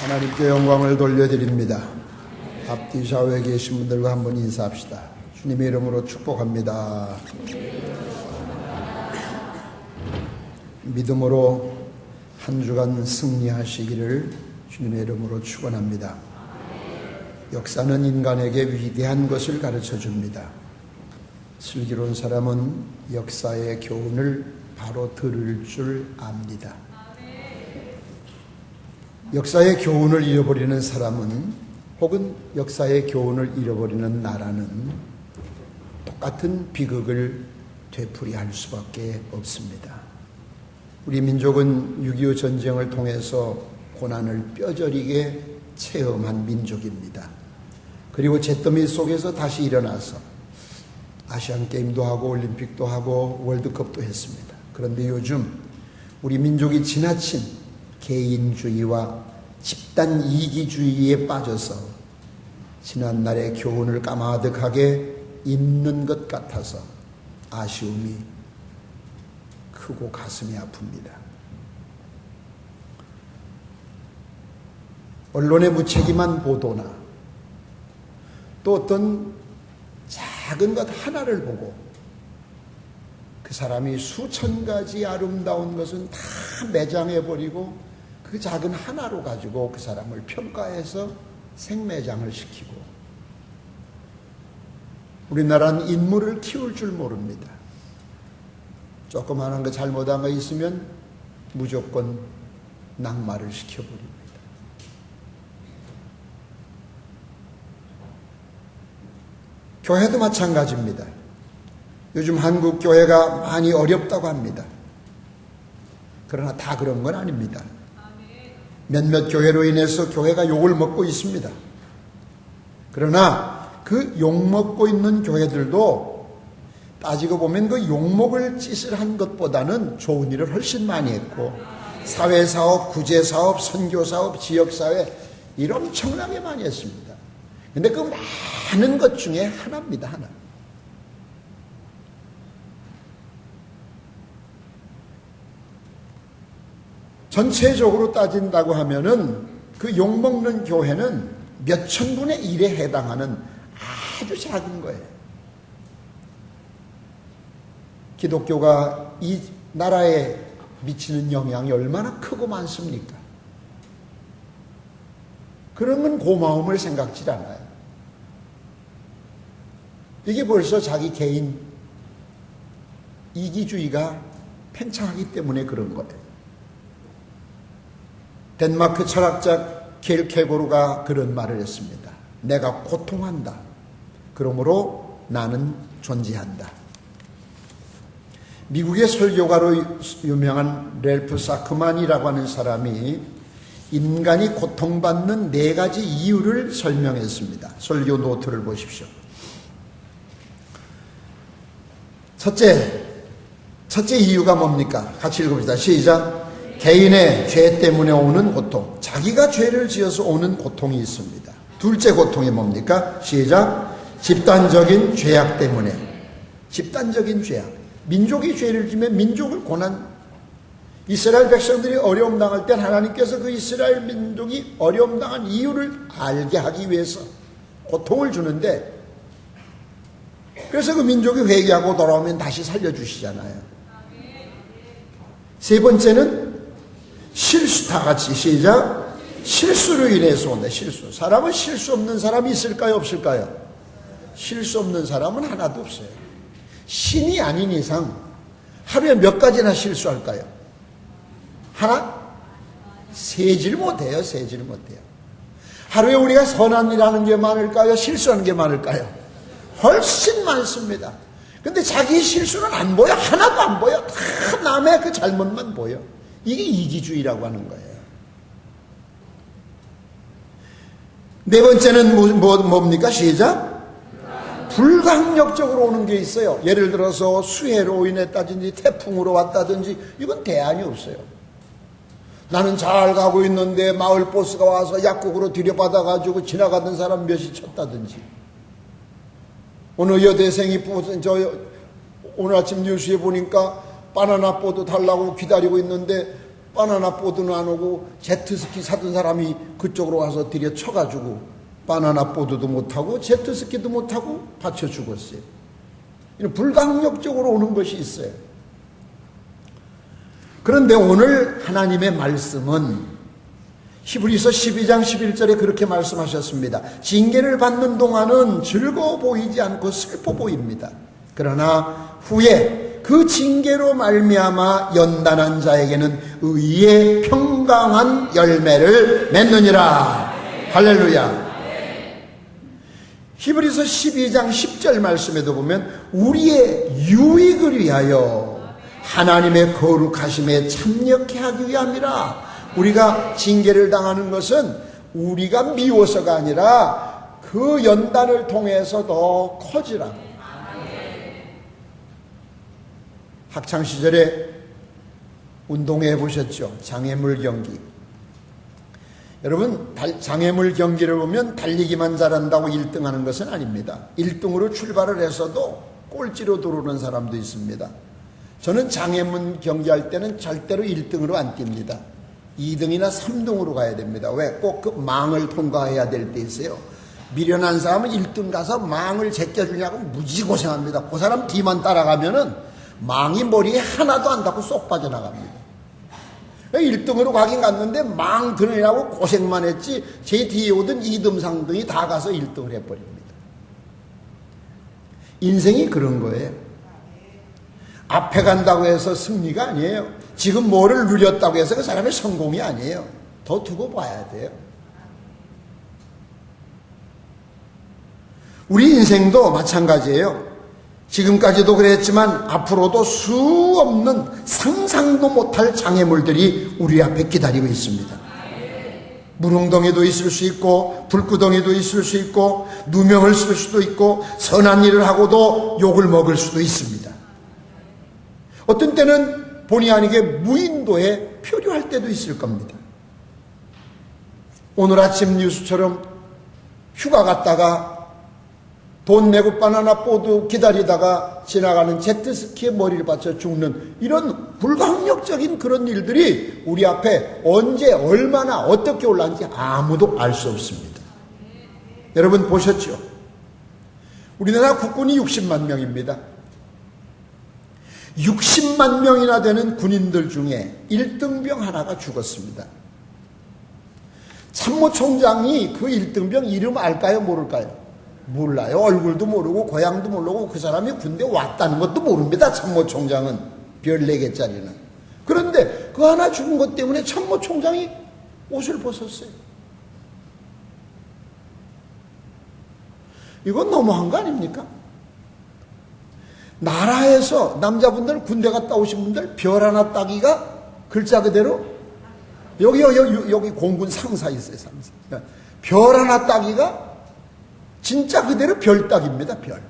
하나님께 영광을 돌려드립니다. 앞뒤 좌우에 계신 분들과 한번 인사합시다. 주님의 이름으로 축복합니다. 믿음으로 한 주간 승리하시기를 주님의 이름으로 축원합니다. 역사는 인간에게 위대한 것을 가르쳐 줍니다. 슬기로운 사람은 역사의 교훈을 바로 들을 줄 압니다. 역사의 교훈을 잃어버리는 사람은, 혹은 역사의 교훈을 잃어버리는 나라는 똑같은 비극을 되풀이할 수밖에 없습니다. 우리 민족은 6.25 전쟁을 통해서 고난을 뼈저리게 체험한 민족입니다. 그리고 잿더미 속에서 다시 일어나서 아시안게임도 하고 올림픽도 하고 월드컵도 했습니다. 그런데 요즘 우리 민족이 지나친 개인주의와 집단 이기주의에 빠져서 지난날의 교훈을 까마득하게 잊는 것 같아서 아쉬움이 크고 가슴이 아픕니다. 언론의 무책임한 보도나 또 어떤 작은 것 하나를 보고 그 사람이 수천 가지 아름다운 것은 다 매장해버리고 그 작은 하나로 가지고 그 사람을 평가해서 생매장을 시키고, 우리나라는 인물을 키울 줄 모릅니다. 조그마한 거 잘못한 거 있으면 무조건 낙마를 시켜버립니다. 교회도 마찬가지입니다. 요즘 한국 교회가 많이 어렵다고 합니다. 그러나 다 그런 건 아닙니다. 몇몇 교회로 인해서 교회가 욕을 먹고 있습니다. 그러나 그 욕먹고 있는 교회들도 따지고 보면 그 욕먹을 짓을 한 것보다는 좋은 일을 훨씬 많이 했고, 사회사업, 구제사업, 선교사업, 지역사회 이런 엄청나게 많이 했습니다. 근데 그 많은 것 중에 하나입니다. 하나. 전체적으로 따진다고 하면은 그 욕먹는 교회는 몇 천분의 1에 해당하는 아주 작은 거예요. 기독교가 이 나라에 미치는 영향이 얼마나 크고 많습니까? 그러면 고마움을 생각지 않아요. 이게 벌써 자기 개인 이기주의가 팽창하기 때문에 그런 거예요. 덴마크 철학자 켈케고르가 그런 말을 했습니다. 내가 고통한다. 그러므로 나는 존재한다. 미국의 설교가로 유명한 렐프 사크만이라고 하는 사람이 인간이 고통받는 4가지 이유를 설명했습니다. 설교 노트를 보십시오. 첫째 이유가 뭡니까? 같이 읽어봅시다. 시작. 개인의 죄 때문에 오는 고통, 자기가 죄를 지어서 오는 고통이 있습니다. 둘째 고통이 뭡니까? 시작. 집단적인 죄악 때문에. 집단적인 죄악. 민족이 죄를 지면 민족을 고난. 이스라엘 백성들이 어려움 당할 때 하나님께서 그 이스라엘 민족이 어려움 당한 이유를 알게 하기 위해서 고통을 주는데, 그래서 그 민족이 회개하고 돌아오면 다시 살려주시잖아요. 세 번째는 실수. 다 같이 시작. 실수로 인해서 온다. 실수. 사람은 실수 없는 사람이 있을까요? 없을까요? 실수 없는 사람은 하나도 없어요. 신이 아닌 이상 하루에 몇 가지나 실수할까요? 하나? 세질 못해요. 하루에 우리가 선한 일 하는 게 많을까요? 실수하는 게 많을까요? 훨씬 많습니다. 근데 자기 실수는 안 보여. 하나도 안 보여. 다 남의 그 잘못만 보여. 이게 이기주의라고 하는 거예요. 네 번째는 뭡니까? 시작. 불강력적으로 오는 게 있어요. 예를 들어서 수해로 인했다든지 태풍으로 왔다든지, 이건 대안이 없어요. 나는 잘 가고 있는데 마을 보스가 와서 약국으로 들여받아가지고 지나가던 사람 몇이 쳤다든지, 오늘 여대생이 오늘 아침 뉴스에 보니까 바나나 보도 달라고 기다리고 있는데 바나나 보드는 안 오고 제트스키 사던 사람이 그쪽으로 와서 들여쳐가지고 바나나 보드도 못하고 제트스키도 못하고 다쳐 죽었어요. 이런 불가항력적으로 오는 것이 있어요. 그런데 오늘 하나님의 말씀은 히브리서 12장 11절에 그렇게 말씀하셨습니다. 징계를 받는 동안은 즐거워 보이지 않고 슬퍼 보입니다. 그러나 후에 그 징계로 말미암아 연단한 자에게는 의의 평강한 열매를 맺느니라. 할렐루야. 히브리서 12장 10절 말씀에도 보면 우리의 유익을 위하여 하나님의 거룩하심에 참여케 하기 위함이라. 우리가 징계를 당하는 것은 우리가 미워서가 아니라 그 연단을 통해서 더 커지라고. 학창시절에 운동회 보셨죠? 장애물 경기. 여러분, 장애물 경기를 보면 달리기만 잘한다고 1등 하는 것은 아닙니다. 1등으로 출발을 해서도 꼴찌로 들어오는 사람도 있습니다. 저는 장애물 경기할 때는 절대로 1등으로 안 뜁니다. 2등이나 3등으로 가야 됩니다. 왜? 꼭 그 망을 통과해야 될 때 있어요. 미련한 사람은 1등 가서 망을 제껴주냐고 무지 고생합니다. 그 사람 뒤만 따라가면은 망이 머리에 하나도 안 닿고 쏙 빠져나갑니다. 1등으로 가긴 갔는데 망 들으려고 고생만 했지 제 뒤에 오던 2등, 3등이 다 가서 1등을 해버립니다. 인생이 그런 거예요. 앞에 간다고 해서 승리가 아니에요. 지금 뭐를 누렸다고 해서 그 사람의 성공이 아니에요. 더 두고 봐야 돼요. 우리 인생도 마찬가지예요. 지금까지도 그랬지만 앞으로도 수 없는 상상도 못할 장애물들이 우리 앞에 기다리고 있습니다. 물웅덩이도 있을 수 있고 불구덩이도 있을 수 있고 누명을 쓸 수도 있고 선한 일을 하고도 욕을 먹을 수도 있습니다. 어떤 때는 본의 아니게 무인도에 표류할 때도 있을 겁니다. 오늘 아침 뉴스처럼 휴가 갔다가 돈 내고 바나나 보드 기다리다가 지나가는 제트스키에 머리를 받쳐 죽는 이런 불가항력적인 그런 일들이 우리 앞에 언제 얼마나 어떻게 올라왔는지 아무도 알 수 없습니다. 여러분 보셨죠? 우리나라 국군이 60만 명입니다. 60만 명이나 되는 군인들 중에 1등병 하나가 죽었습니다. 참모총장이 그 1등병 이름 알까요? 모를까요? 몰라요. 얼굴도 모르고 고향도 모르고 그 사람이 군대 왔다는 것도 모릅니다. 참모총장은 별 4개짜리는. 그런데 그 하나 죽은 것 때문에 참모총장이 옷을 벗었어요. 이건 너무한 거 아닙니까? 나라에서 남자분들 군대 갔다 오신 분들 별 하나 따기가 글자 그대로 여기 공군 상사 있어요. 상사. 별 하나 따기가 진짜 그대로 별 따기입니다. 별.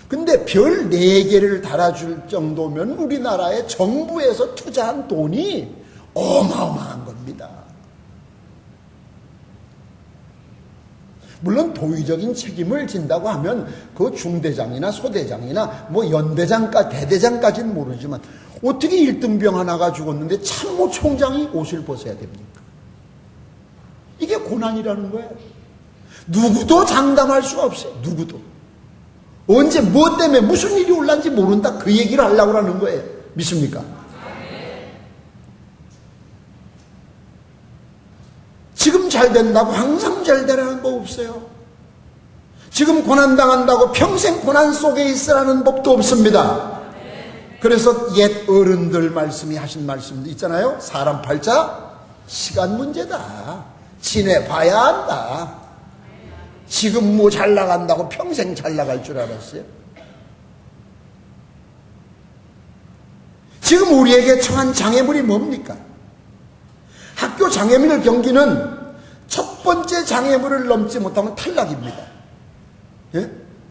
근데 별 4개를 달아줄 정도면 우리나라의 정부에서 투자한 돈이 어마어마한 겁니다. 물론 도의적인 책임을 진다고 하면 그 중대장이나 소대장이나 뭐 연대장까지 대대장까지는 모르지만 어떻게 1등병 하나가 죽었는데 참모총장이 옷을 벗어야 됩니까? 이게 고난이라는 거예요. 누구도 장담할 수가 없어요. 누구도. 언제 무엇 때문에 무슨 일이 올랐는지 모른다 그 얘기를 하려고 하는 거예요. 믿습니까? 지금 잘 된다고 항상 잘 되라는 법 없어요. 지금 고난당한다고 평생 고난 속에 있으라는 법도 없습니다. 그래서 옛 어른들 말씀이 하신 말씀도 있잖아요. 사람 팔자 시간 문제다. 지내봐야 한다. 지금 뭐 잘 나간다고 평생 잘 나갈 줄 알았어요? 지금 우리에게 처한 장애물이 뭡니까? 학교 장애물 경기는 첫 번째 장애물을 넘지 못하면 탈락입니다. 예?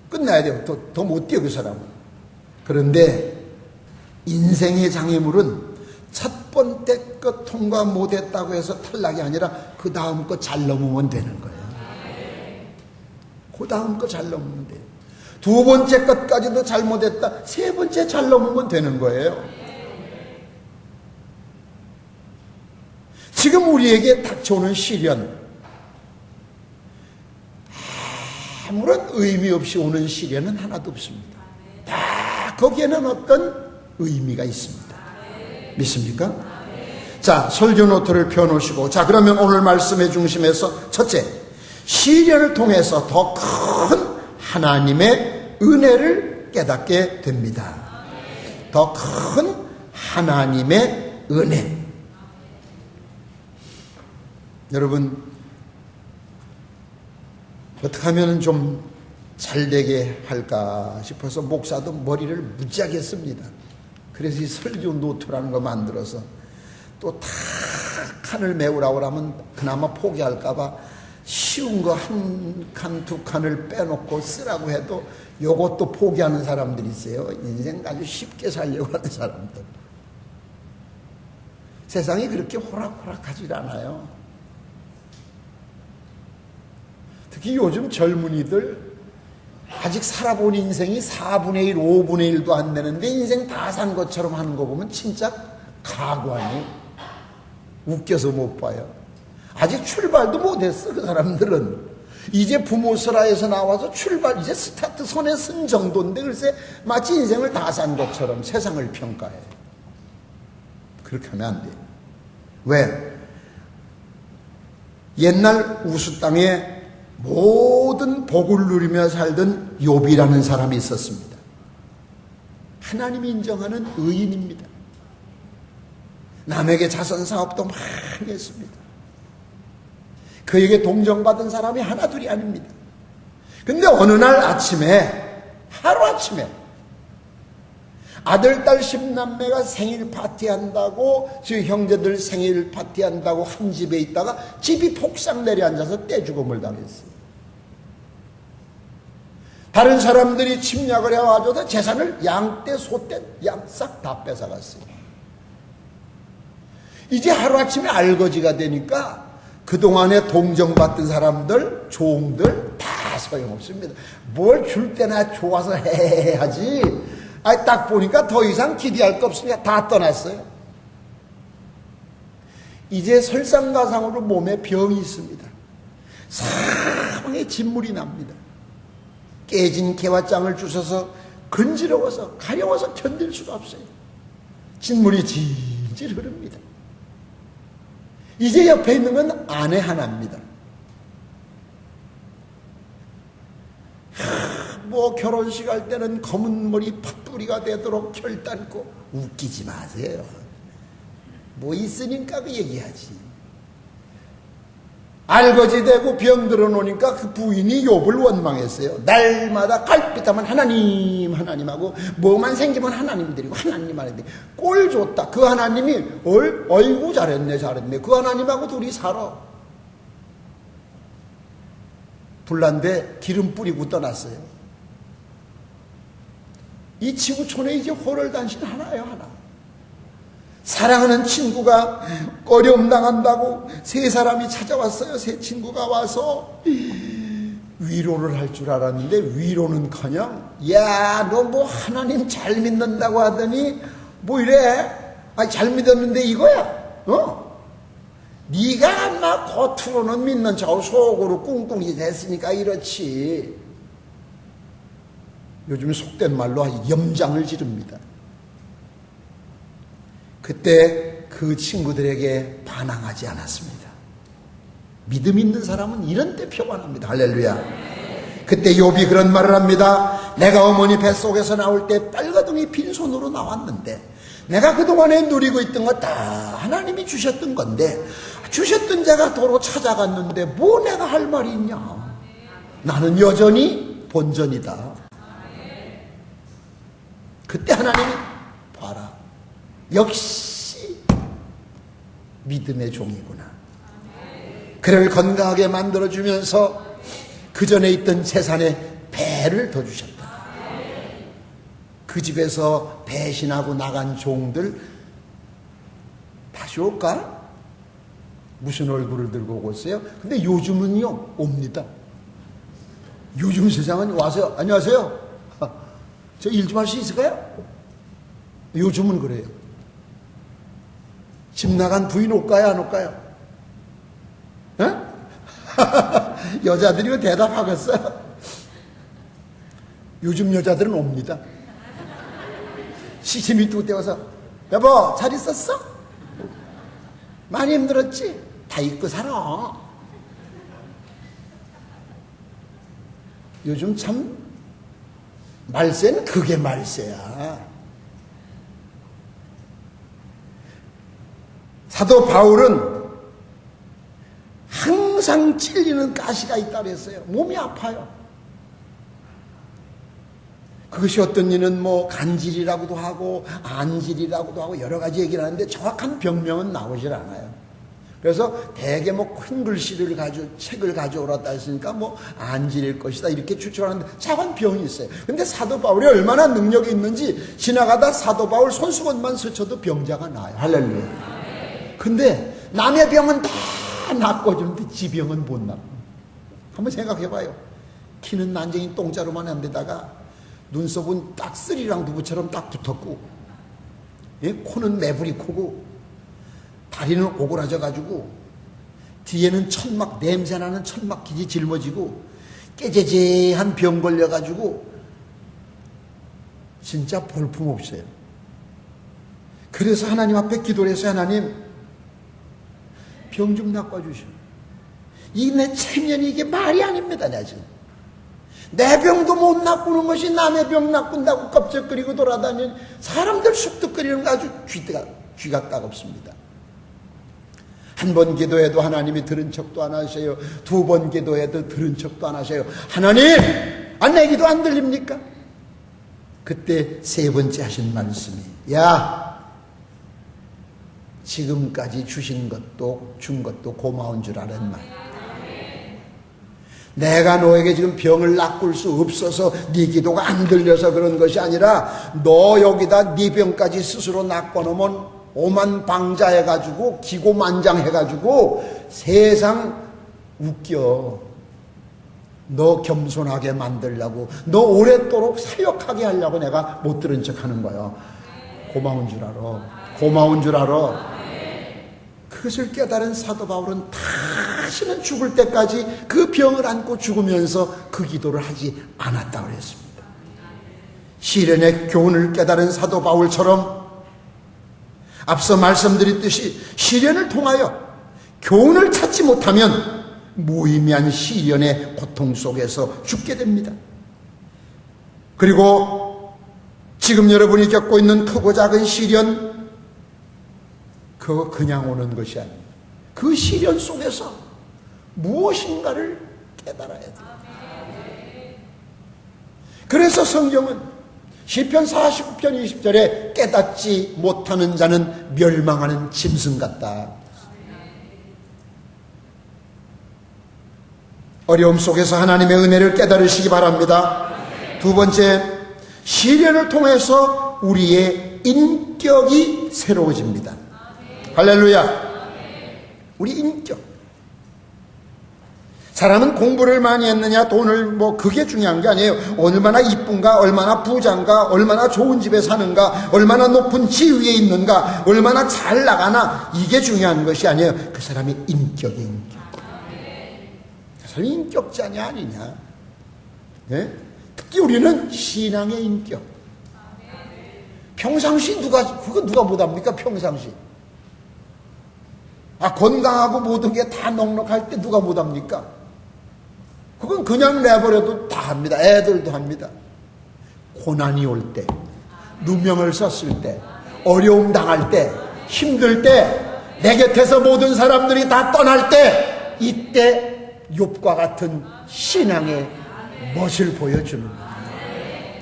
끝나야 돼요. 더 못 뛰어 그 사람은. 그런데 인생의 장애물은 첫 번째 것 통과 못했다고 해서 탈락이 아니라 그 다음 거 잘 넘으면 되는 거예요. 그 다음 거 잘 넘으면 돼요. 두 번째 것까지도 잘못했다. 세 번째 잘 넘으면 되는 거예요. 지금 우리에게 닥쳐오는 시련, 아무런 의미 없이 오는 시련은 하나도 없습니다. 다 거기에는 어떤 의미가 있습니다. 믿습니까? 자, 설교 노트를 펴놓으시고, 자, 그러면 오늘 말씀의 중심에서 첫째, 시련을 통해서 더 큰 하나님의 은혜를 깨닫게 됩니다. 더 큰 하나님의 은혜. 여러분, 어떻게 하면 좀 잘되게 할까 싶어서 목사도 머리를 무지하게 씁니다. 그래서 이 설교 노트라는 거 만들어서 또 다 칸을 메우라고 하면 그나마 포기할까봐 쉬운 거 한 칸, 두 칸을 빼놓고 쓰라고 해도 요것도 포기하는 사람들이 있어요. 인생 아주 쉽게 살려고 하는 사람들. 세상이 그렇게 호락호락하지 않아요. 특히 요즘 젊은이들 아직 살아본 인생이 4분의 1, 5분의 1도 안 되는데 인생 다 산 것처럼 하는 거 보면 진짜 가관이 웃겨서 못 봐요. 아직 출발도 못했어. 그 사람들은 이제 부모설화에서 나와서 출발, 이제 스타트 선에 쓴 정도인데 글쎄 마치 인생을 다 산 것처럼 세상을 평가해. 그렇게 하면 안 돼. 왜? 옛날 우수 땅에 모든 복을 누리며 살던 욥이라는 사람이 있었습니다. 하나님이 인정하는 의인입니다. 남에게 자선 사업도 많이 했습니다. 그에게 동정받은 사람이 하나 둘이 아닙니다. 근데 어느 날 아침에, 하루아침에 아들, 딸 10남매가 생일 파티한다고, 저 형제들 생일 파티한다고 한 집에 있다가 집이 폭삭 내려앉아서 떼죽음을 당했어요. 다른 사람들이 침략을 해와줘서 재산을 양떼, 소떼, 싹 다 뺏어갔어요. 이제 하루아침에 알거지가 되니까 그동안에 동정받던 사람들, 종들 다 소용없습니다. 뭘 줄 때나 좋아서 해야지. 딱 보니까 더 이상 기대할 거 없으니까 다 떠났어요. 이제 설상가상으로 몸에 병이 있습니다. 사방에 진물이 납니다. 깨진 개화장을 주셔서 근지러워서 가려워서 견딜 수가 없어요. 진물이 질질 흐릅니다. 이제 옆에 있는 건 아내 하나입니다. 뭐 결혼식 할 때는 검은 머리 팥뿌리가 되도록 결단코 웃기지 마세요. 뭐 있으니까 그 얘기하지. 알거지 되고 병 들어놓으니까 그 부인이 욥을 원망했어요. 날마다 갈빛하면 하나님 하나님하고 뭐만 생기면 하나님 드리고 하나님 하나님 꼴 좋다. 그 하나님이 어이구 잘했네 잘했네. 그 하나님하고 둘이 살아. 불난데 기름 뿌리고 떠났어요. 이 지구촌에 이제 호롤단신 하나예요 하나. 사랑하는 친구가 어려움 당한다고 세 사람이 찾아왔어요. 세 친구가 와서 위로를 할 줄 알았는데 위로는커녕 야, 너 뭐 하나님 잘 믿는다고 하더니 뭐 이래? 잘 믿었는데 이거야? 네가 아마 겉으로는 믿는 척 속으로 꿍꿍이 됐으니까 이렇지. 요즘 속된 말로 염장을 지릅니다. 그때 그 친구들에게 반항하지 않았습니다. 믿음 있는 사람은 이런 때 표반합니다. 할렐루야. 그때 욥이 그런 말을 합니다. 내가 어머니 뱃속에서 나올 때 빨가둥이 빈손으로 나왔는데 내가 그동안에 누리고 있던 거 다 하나님이 주셨던 건데 주셨던 자가 도로 찾아갔는데 뭐 내가 할 말이 있냐. 나는 여전히 본전이다. 그때 하나님이 봐라. 역시 믿음의 종이구나. 그를 건강하게 만들어주면서 그 전에 있던 재산에 배를 더 주셨다. 그 집에서 배신하고 나간 종들 다시 올까? 무슨 얼굴을 들고 오고 있어요? 근데 요즘은요 옵니다. 요즘 세상은 와서 안녕하세요. 저 일 좀 할 수 있을까요? 요즘은 그래요. 집 나간 부인 올까요, 안 올까요? 어? 여자들이 왜 대답하겠어요? 요즘 여자들은 옵니다. 시침이 뚝 떼어서 여보 잘 있었어? 많이 힘들었지? 다 잊고 살아. 요즘 참 말세는 그게 말세야. 사도 바울은 항상 찔리는 가시가 있다고 그랬어요. 몸이 아파요. 그것이 어떤 이는 뭐 간질이라고도 하고 안질이라고도 하고 여러 가지 얘기를 하는데 정확한 병명은 나오질 않아요. 그래서 대개 뭐 큰 글씨를 책을 가져오라다 했으니까 뭐 안질일 것이다 이렇게 추측하는데 작은 병이 있어요. 근데 사도 바울이 얼마나 능력이 있는지 지나가다 사도 바울 손수건만 스쳐도 병자가 나요. 할렐루야. 근데 남의 병은 다 낫고 좀 지 병은 못 낫고. 한번 생각해봐요. 키는 난쟁이 똥자루만 한 데다가 눈썹은 딱 쓰리랑 두부처럼 딱 붙었고, 예? 코는 매부리 코고, 다리는 오그라져가지고, 뒤에는 천막, 냄새나는 천막 기지 짊어지고, 깨재재한 병 걸려가지고, 진짜 볼품없어요. 그래서 하나님 앞에 기도를 해서 하나님, 병 좀 낚아주시오. 이 내 체면이 이게 말이 아닙니다, 나 지금. 내 병도 못 낚는 것이 남의 병 낚는다고 껍적거리고 돌아다니는 사람들 쑥득거리는 거 아주 귀가 따갑습니다. 한 번 기도해도 하나님이 들은 척도 안 하셔요. 두 번 기도해도 들은 척도 안 하셔요. 하나님! 내 기도 안 들립니까? 그때 세 번째 하신 말씀이 야! 지금까지 주신 것도 준 것도 고마운 줄 아는 말. 내가 너에게 지금 병을 낚을 수 없어서 네 기도가 안 들려서 그런 것이 아니라 너 여기다 네 병까지 스스로 낚아놓으면 오만방자해가지고 기고만장해가지고 세상 웃겨. 너 겸손하게 만들려고 너 오랫도록 사역하게 하려고 내가 못 들은 척하는 거야. 고마운 줄 알아. 고마운 줄 알아. 그것을 깨달은 사도 바울은 다시는 죽을 때까지 그 병을 안고 죽으면서 그 기도를 하지 않았다고 그랬습니다. 시련의 교훈을 깨달은 사도 바울처럼 앞서 말씀드렸듯이 시련을 통하여 교훈을 찾지 못하면 무의미한 시련의 고통 속에서 죽게 됩니다. 그리고 지금 여러분이 겪고 있는 크고 작은 시련, 그거 그냥 오는 것이 아닙니다. 그 시련 속에서 무엇인가를 깨달아야 돼요. 그래서 성경은 시편 49편 20절에 깨닫지 못하는 자는 멸망하는 짐승 같다. 어려움 속에서 하나님의 은혜를 깨달으시기 바랍니다. 두 번째, 시련을 통해서 우리의 인격이 새로워집니다. 할렐루야. 우리 인격. 사람은 공부를 많이 했느냐, 돈을 그게 중요한 게 아니에요. 얼마나 이쁜가, 얼마나 부자인가, 얼마나 좋은 집에 사는가, 얼마나 높은 지위에 있는가, 얼마나 잘 나가나, 이게 중요한 것이 아니에요. 그 사람의 인격이 인격. 그 사람이 인격자냐 아니냐. 네? 특히 우리는 신앙의 인격. 평상시 그거 누가 못합니까? 평상시. 건강하고 모든 게 다 넉넉할 때 누가 못합니까? 그건 그냥 내버려도 다 합니다. 애들도 합니다. 고난이 올 때, 누명을 썼을 때, 어려움 당할 때, 힘들 때, 내 곁에서 모든 사람들이 다 떠날 때, 이때 욥과 같은 신앙의 멋을 보여주는 거예요.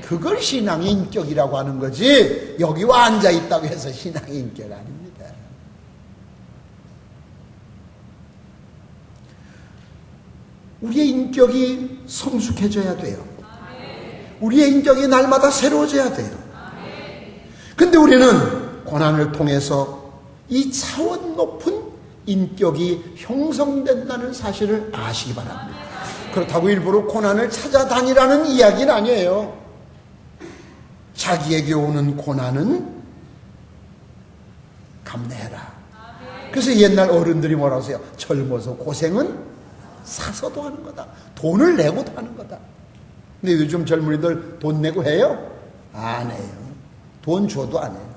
그걸 신앙의 인격이라고 하는 거지, 여기 와 앉아있다고 해서 신앙의 인격 아닙니다. 우리의 인격이 성숙해져야 돼요. 우리의 인격이 날마다 새로워져야 돼요. 근데 우리는 고난을 통해서 이 차원 높은 인격이 형성된다는 사실을 아시기 바랍니다. 그렇다고 일부러 고난을 찾아다니라는 이야기는 아니에요. 자기에게 오는 고난은 감내해라. 그래서 옛날 어른들이 뭐라고 하세요? 젊어서 고생은 사서도 하는 거다. 돈을 내고도 하는 거다. 근데 요즘 젊은이들 돈 내고 해요? 안 해요. 돈 줘도 안 해요.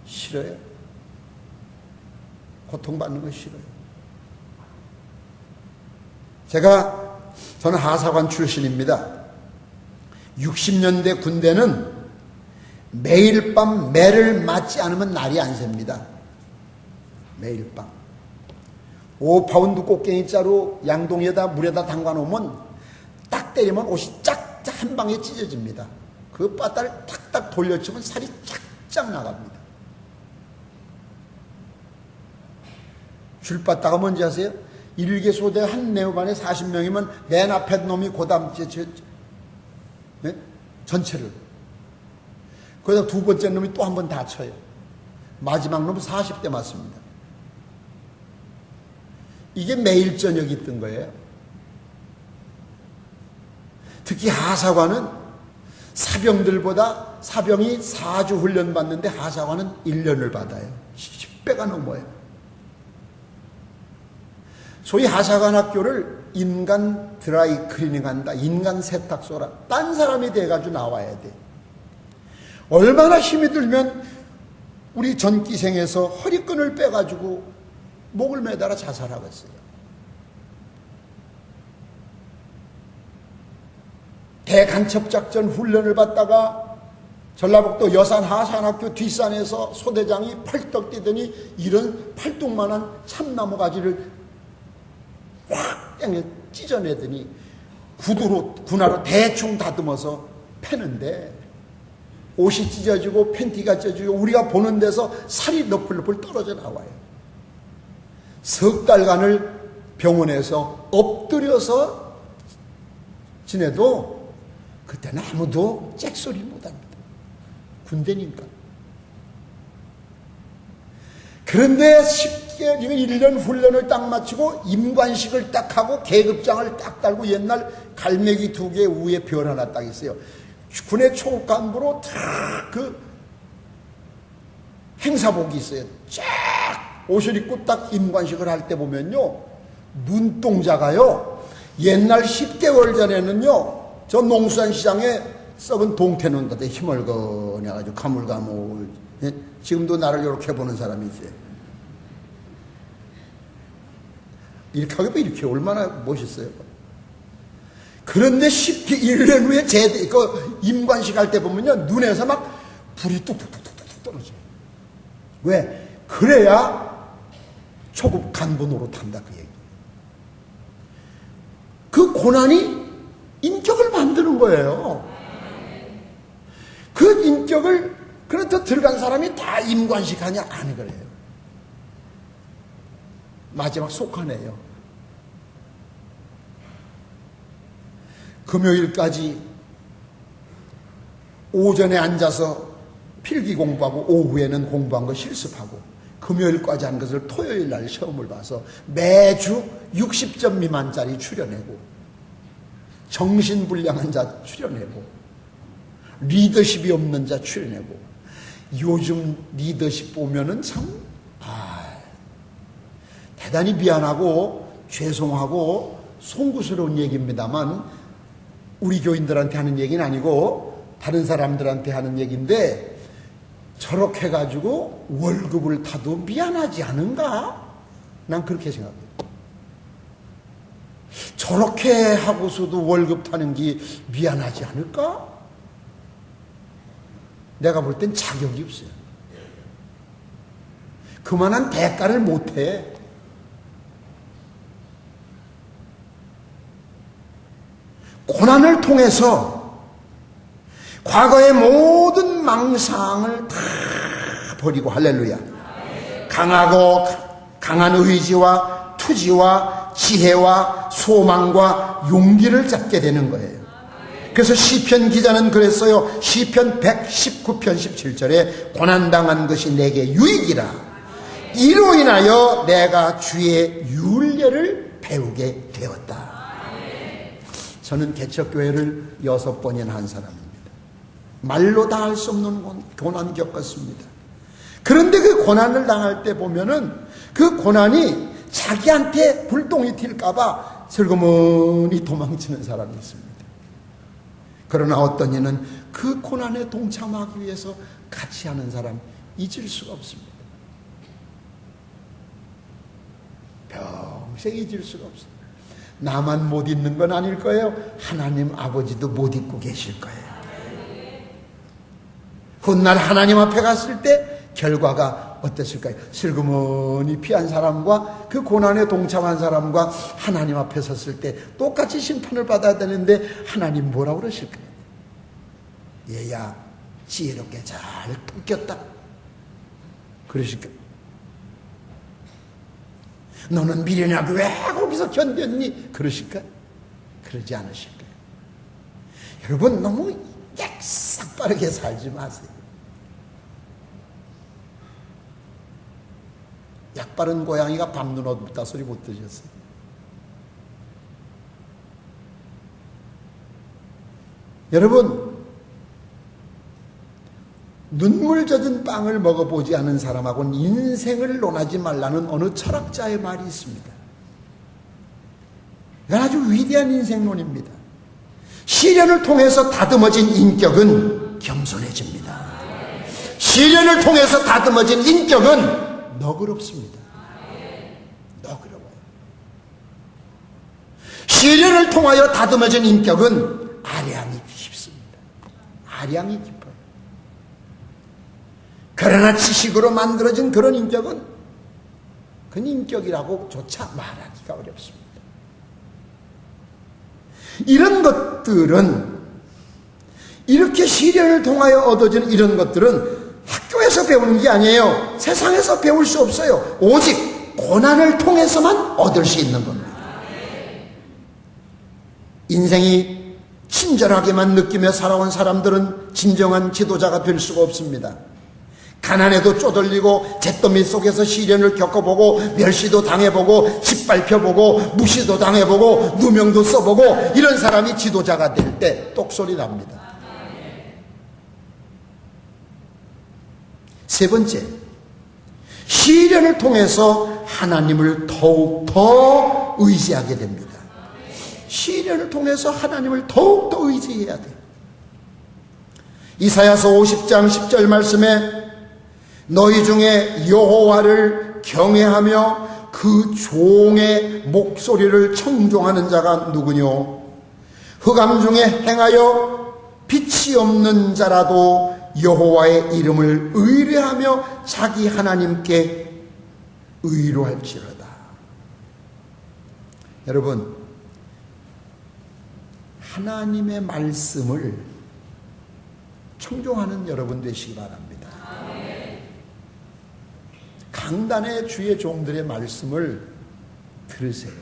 싫어요. 고통받는 거 싫어요. 저는 하사관 출신입니다. 60년대 군대는 매일 밤 매를 맞지 않으면 날이 안 셉니다. 매일 밤. 5파운드 꽃갱이자루 양동이에다 물에다 담가놓으면 딱 때리면 옷이 짝짝 한 방에 찢어집니다. 그 바다를 탁탁 돌려치면 살이 쫙쫙 나갑니다. 줄바다가 뭔지 아세요? 일개 소대 한 내후반에 40명이면 맨 앞에 놈이 고담 네? 전체를. 그러다 두 번째 놈이 또 한 번 다쳐요. 마지막 놈은 40대 맞습니다. 이게 매일 저녁 있던 거예요. 특히 하사관은 사병들보다 사병이 4주 훈련 받는데 하사관은 1년을 받아요. 10배가 넘어요. 소위 하사관 학교를 인간 드라이 클리닝 한다. 인간 세탁소라. 딴 사람이 돼가지고 나와야 돼. 얼마나 힘이 들면 우리 전기생에서 허리끈을 빼가지고 목을 매달아 자살하겠어요. 대간첩작전 훈련을 받다가 전라북도 여산 하산학교 뒷산에서 소대장이 펄떡 뛰더니 이런 팔뚝만한 참나무 가지를 확 땅에 찢어내더니 군화로 대충 다듬어서 패는데 옷이 찢어지고 팬티가 찢어지고 우리가 보는 데서 살이 너풀너풀 떨어져 나와요. 석 달간을 병원에서 엎드려서 지내도 그때는 아무도 잭소리 못합니다. 군대니까. 그런데 쉽게 1년 훈련을 딱 마치고 임관식을 딱 하고 계급장을 딱 달고 옛날 갈매기 2개 위에 별 하나 딱 있어요. 군의 초급간부로 딱 그 행사복이 있어요. 쫙 옷을 입고 딱 임관식을 할 때 보면요. 눈동자가요. 옛날 10개월 전에는요. 저 농수산 시장에 썩은 동태눈 같은 희멀거냐 가지고 가물가물. 예? 지금도 나를 이렇게 보는 사람이지. 이렇게 하기도 이렇게 얼마나 멋있어요. 그런데 쉽게 1년 후에 임관식 할 때 보면요. 눈에서 막 불이 뚝뚝뚝뚝 떨어져요. 왜? 그래야 초급 간부 노릇한다 그 얘기. 그 고난이 인격을 만드는 거예요. 그 인격을 그래도 들어간 사람이 다 임관식 하냐? 안 그래요. 마지막 속하네요. 금요일까지 오전에 앉아서 필기 공부하고 오후에는 공부한 거 실습하고 금요일까지 한 것을 토요일 날 시험을 봐서 매주 60점 미만짜리 추려내고 정신불량한 자 추려내고 리더십이 없는 자 추려내고 요즘 리더십 보면은 참 대단히 미안하고 죄송하고 송구스러운 얘기입니다만 우리 교인들한테 하는 얘기는 아니고 다른 사람들한테 하는 얘기인데 저렇게 해가지고 월급을 타도 미안하지 않은가? 난 그렇게 생각해요. 저렇게 하고서도 월급 타는 게 미안하지 않을까? 내가 볼 땐 자격이 없어요. 그만한 대가를 못해. 고난을 통해서 과거의 모든 망상을 다 버리고 할렐루야. 강한 의지와 투지와 지혜와 소망과 용기를 잡게 되는 거예요. 그래서 시편 기자는 그랬어요. 시편 119편 17절에 고난당한 것이 내게 유익이라. 이로 인하여 내가 주의 율례를 배우게 되었다. 저는 개척교회를 6번이나 한 사람입니다. 말로 다 할 수 없는 고난 겪었습니다. 그런데 그 고난을 당할 때 보면은 그 고난이 자기한테 불똥이 튈까봐 슬그머니 도망치는 사람이 있습니다. 그러나 어떤 이는 그 고난에 동참하기 위해서 같이 하는 사람 잊을 수가 없습니다. 평생 잊을 수가 없어요. 나만 못 잊는 건 아닐 거예요. 하나님 아버지도 못 잊고 계실 거예요. 훗날 하나님 앞에 갔을 때 결과가 어땠을까요? 슬그머니 피한 사람과 그 고난에 동참한 사람과 하나님 앞에 섰을 때 똑같이 심판을 받아야 되는데 하나님 뭐라고 그러실까요? 얘야 지혜롭게 잘 뜯겼다 그러실까요? 너는 미련하게 왜 거기서 견뎠니? 그러실까요? 그러지 않으실까요? 여러분 너무 약삭 빠르게 살지 마세요. 약 바른 고양이가 밤눈 어둡다 소리 못 들으셨어요? 여러분 눈물 젖은 빵을 먹어보지 않은 사람하고는 인생을 논하지 말라는 어느 철학자의 말이 있습니다. 이건 아주 위대한 인생론입니다. 시련을 통해서 다듬어진 인격은 겸손해집니다. 시련을 통해서 다듬어진 인격은 너그럽습니다. 너그러워요. 시련을 통하여 다듬어진 인격은 아량이 깊습니다. 아량이 깊어요. 그러나 지식으로 만들어진 그런 인격은 그 인격이라고조차 말하기가 어렵습니다. 이런 것들은 이렇게 시련을 통하여 얻어진 이런 것들은 학교에서 배우는 게 아니에요. 세상에서 배울 수 없어요. 오직 고난을 통해서만 얻을 수 있는 겁니다. 인생이 친절하게만 느끼며 살아온 사람들은 진정한 지도자가 될 수가 없습니다. 가난에도 쪼들리고 잿더미 속에서 시련을 겪어보고 멸시도 당해보고 짓밟혀보고 무시도 당해보고 누명도 써보고 이런 사람이 지도자가 될 때 똑소리 납니다. 세 번째, 시련을 통해서 하나님을 더욱더 의지하게 됩니다. 시련을 통해서 하나님을 더욱더 의지해야 돼요. 이사야서 50장 10절 말씀에 너희 중에 여호와를 경외하며 그 종의 목소리를 청종하는 자가 누구뇨? 흑암 중에 행하여 빛이 없는 자라도 여호와의 이름을 의뢰하며 자기 하나님께 의로할지로다. 여러분, 하나님의 말씀을 청종하는 여러분 되시기 바랍니다. 강단의 주의 종들의 말씀을 들으세요.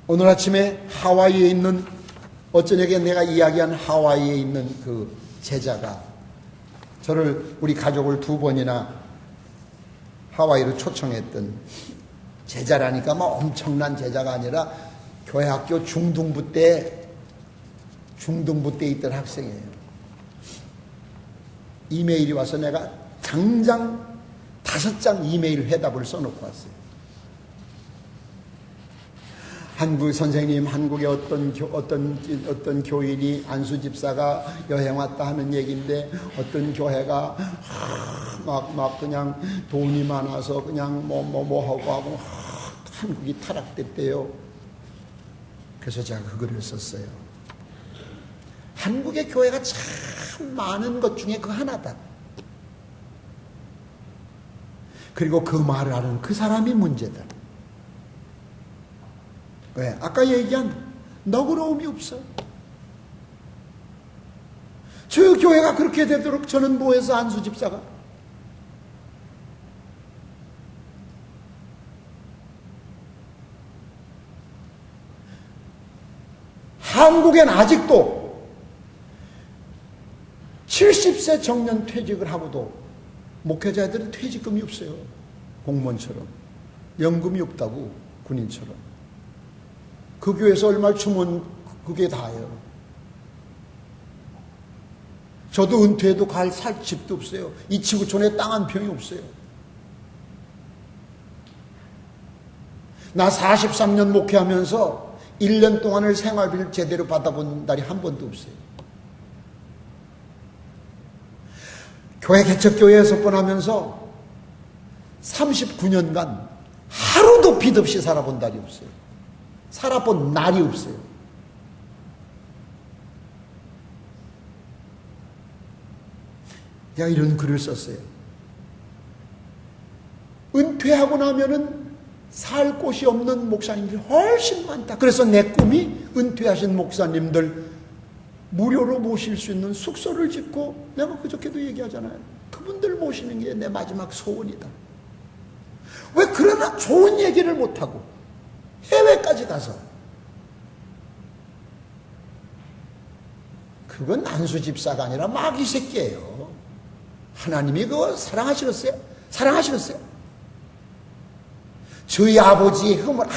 오늘 아침에 하와이에 있는 어쩌냐게 내가 이야기한 하와이에 있는 그 제자가 저를 우리 가족을 2번이나 하와이로 초청했던 제자라니까 막 엄청난 제자가 아니라 교회 학교 중등부 때 있던 학생이에요. 이메일이 와서 내가 당장 5장 이메일 회답을 써놓고 왔어요. 한국 선생님, 한국의 어떤 교인이 안수 집사가 여행 왔다 하는 얘기인데 어떤 교회가 막 그냥 돈이 많아서 그냥 뭐 하고 한국이 타락됐대요. 그래서 제가 그 글을 썼어요. 한국의 교회가 참 많은 것 중에 그 하나다. 그리고 그 말을 하는 그 사람이 문제다. 왜? 아까 얘기한 너그러움이 없어. 저 교회가 그렇게 되도록 저는 뭐해서 안수 집사가? 한국엔 아직도 70세 정년 퇴직을 하고도 목회자들은 퇴직금이 없어요. 공무원처럼. 연금이 없다고, 군인처럼. 그 교회에서 얼마를 주면 그게 다예요. 저도 은퇴해도 살 집도 없어요. 이 지구촌에 땅 한 평이 없어요. 나 43년 목회하면서 1년 동안을 생활비를 제대로 받아본 날이 한 번도 없어요. 교회 개척교회에 석권하면서 39년간 하루도 빚 없이 살아본 날이 없어요. 살아본 날이 없어요. 내가 이런 글을 썼어요. 은퇴하고 나면은 살 곳이 없는 목사님들이 훨씬 많다. 그래서 내 꿈이 은퇴하신 목사님들 무료로 모실 수 있는 숙소를 짓고, 내가 그저께도 얘기하잖아요. 그분들 모시는 게 내 마지막 소원이다. 왜 그러나 좋은 얘기를 못하고 해외까지 가서, 그건 안수 집사가 아니라 마귀 새끼예요. 하나님이 그거 사랑하시겠어요? 사랑하시겠어요? 저희 아버지의 흠을,